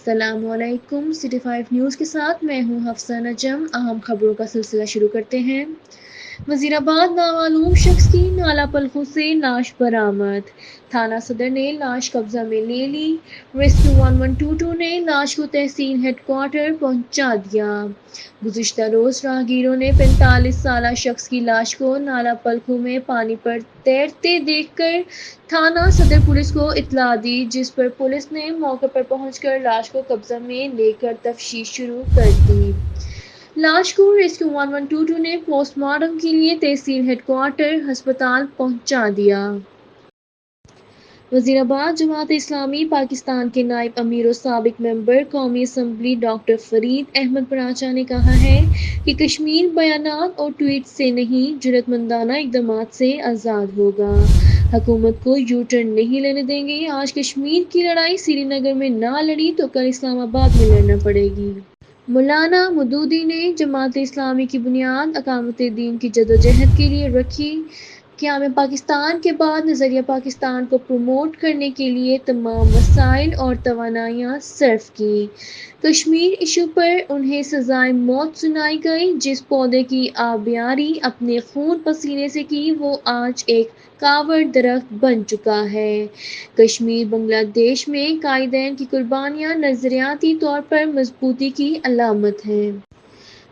السلام علیکم، city 5 news کے ساتھ میں ہوں حفصہ نجم۔ اہم خبروں کا سلسلہ شروع کرتے ہیں۔ وزیر آباد نامعلوم شخص کی نالا پلخوں سے لاش برآمد، تھانہ صدر نے لاش قبضہ میں لے لی۔ ریسکیو 1122 نے لاش کو تحصیل ہیڈ کوارٹر پہنچا دیا۔ گزشتہ روز راہگیروں نے 45 سالہ شخص کی لاش کو نالا پلخوں میں پانی پر تیرتے دیکھ کر تھانہ صدر پولیس کو اطلاع دی، جس پر پولیس نے موقع پر پہنچ کر لاش کو قبضہ میں لے کر تفتیش شروع کر دی۔ لاش کو ریسکیو 1122 نے پوسٹ مارٹم کے لیے تحصیل ہیڈ کوارٹر ہسپتال پہنچا دیا۔ وزیر آباد جماعت اسلامی پاکستان کے نائب امیر و سابق ممبر قومی اسمبلی ڈاکٹر فرید احمد پراچا نے کہا ہے کہ کشمیر بیانات اور ٹویٹ سے نہیں، جرأت مندانہ اقدامات سے آزاد ہوگا۔ حکومت کو یو ٹرن نہیں لینے دیں گے۔ آج کشمیر کی لڑائی سری نگر میں نہ لڑی تو کل اسلام آباد میں لڑنا پڑے گی۔ مولانا مودودی نے جماعت اسلامی کی بنیاد اقامت دین کی جدوجہد کے لیے رکھی۔ قیام پاکستان کے بعد نظریہ پاکستان کو پروموٹ کرنے کے لیے تمام وسائل اور توانائیاں صرف کیں۔ کشمیر ایشو پر انہیں سزائے موت سنائی گئی۔ جس پودے کی آبیاری اپنے خون پسینے سے کی، وہ آج ایک کاوڑ درخت بن چکا ہے۔ کشمیر بنگلہ دیش میں قائدین کی قربانیاں نظریاتی طور پر مضبوطی کی علامت ہیں۔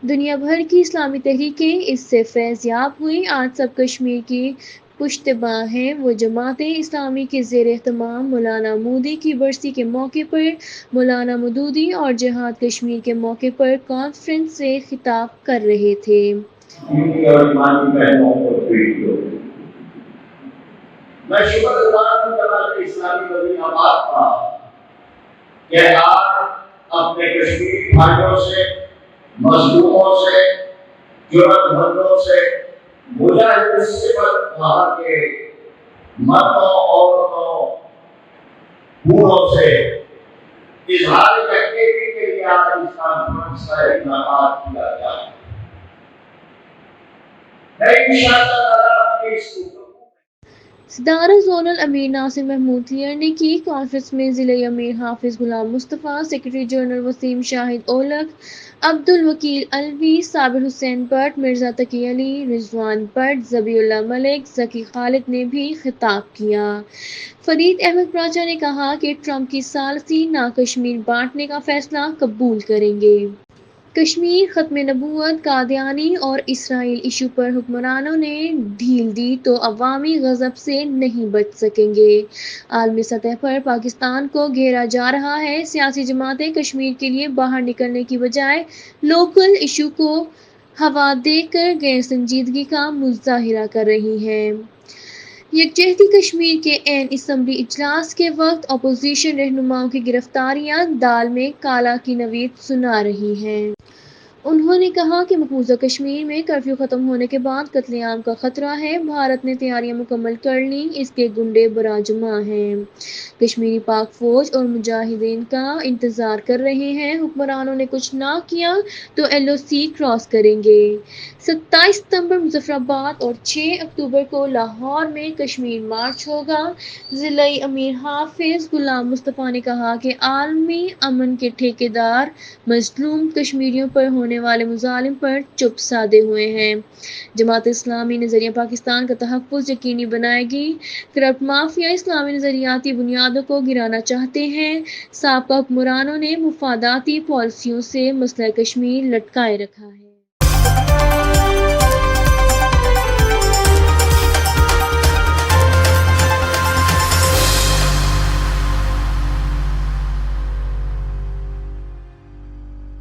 دنیا بھر کی اسلامی تحریکیں اس سے فیض یاب ہوئیں۔ آج سب کشمیر کی پشتباں ہیں۔ وہ جماعت اسلامی کے زیر اہتمام مولانا مودی کی برسی کے موقع پر مولانا مودودی اور جہاد کشمیر کے موقع پر کانفرنس سے خطاب کر رہے تھے۔ میں شکر گزار ہوں جماعت اسلامی وزیر آباد کا کہ آپ اپنے کشمیری بھائیوں سے، مظلوموں سے، جرأت مندوں سے، مجاہد صفت وہاں کے مردوں، عورتوں، بوڑھوں سے اظہار یکجہتی کے لیے آج اس کانفرنس کا انعقاد کیا گیا ہے۔ میں انشاءاللہ تعالیٰ اپنی اس صدارت زونل امیر ناصر محمود کلیئر نے کی۔ کانفرنس میں ضلعی امیر حافظ غلام مصطفیٰ، سیکریٹری جنرل وسیم شاہد اولک، عبدالوکیل علوی، صابر حسین بٹ، مرزا تقی علی، رضوان بٹ، ذبیح اللہ ملک، ذکی خالد نے بھی خطاب کیا۔ فرید احمد پراچا نے کہا کہ ٹرمپ کی ثالثی نہ کشمیر بانٹنے کا فیصلہ قبول کریں گے۔ کشمیر، ختم نبوت، قادیانی اور اسرائیل ایشو پر حکمرانوں نے ڈھیل دی تو عوامی غضب سے نہیں بچ سکیں گے۔ عالمی سطح پر پاکستان کو گھیرا جا رہا ہے۔ سیاسی جماعتیں کشمیر کے لیے باہر نکلنے کی بجائے لوکل ایشو کو ہوا دے کر غیر سنجیدگی کا مظاہرہ کر رہی ہیں۔ یکجہتی کشمیر کے عین اسمبلی اجلاس کے وقت اپوزیشن رہنماؤں کی گرفتاریاں دال میں کالا کی نوید سنا رہی ہیں۔ انہوں نے کہا کہ مقبوضہ کشمیر میں کرفیو ختم ہونے کے بعد قتل عام کا خطرہ ہے۔ بھارت نے تیاریاں مکمل کر لیں، اس کے گنڈے براجماع ہیں۔ کشمیری پاک فوج اور مجاہدین کا انتظار کر رہے ہیں۔ حکمرانوں نے کچھ نہ کیا تو ایل او سی کراس کریں گے۔ 27 ستمبر مظفر آباد اور 6 اکتوبر کو لاہور میں کشمیر مارچ ہوگا۔ ضلعی امیر حافظ غلام مصطفیٰ نے کہا کہ عالمی امن کے ٹھیکیدار مظلوم کشمیریوں پر ہونے والے مظالم پر چپ سادھے ہوئے ہیں۔ جماعت اسلامی نظریہ پاکستان کا تحفظ یقینی بنائے گی۔ کرپٹ مافیا اسلامی نظریاتی بنیادوں کو گرانا چاہتے ہیں۔ سابقہ حکمرانوں نے مفاداتی پالیسیوں سے مسئلہ کشمیر لٹکائے رکھا ہے۔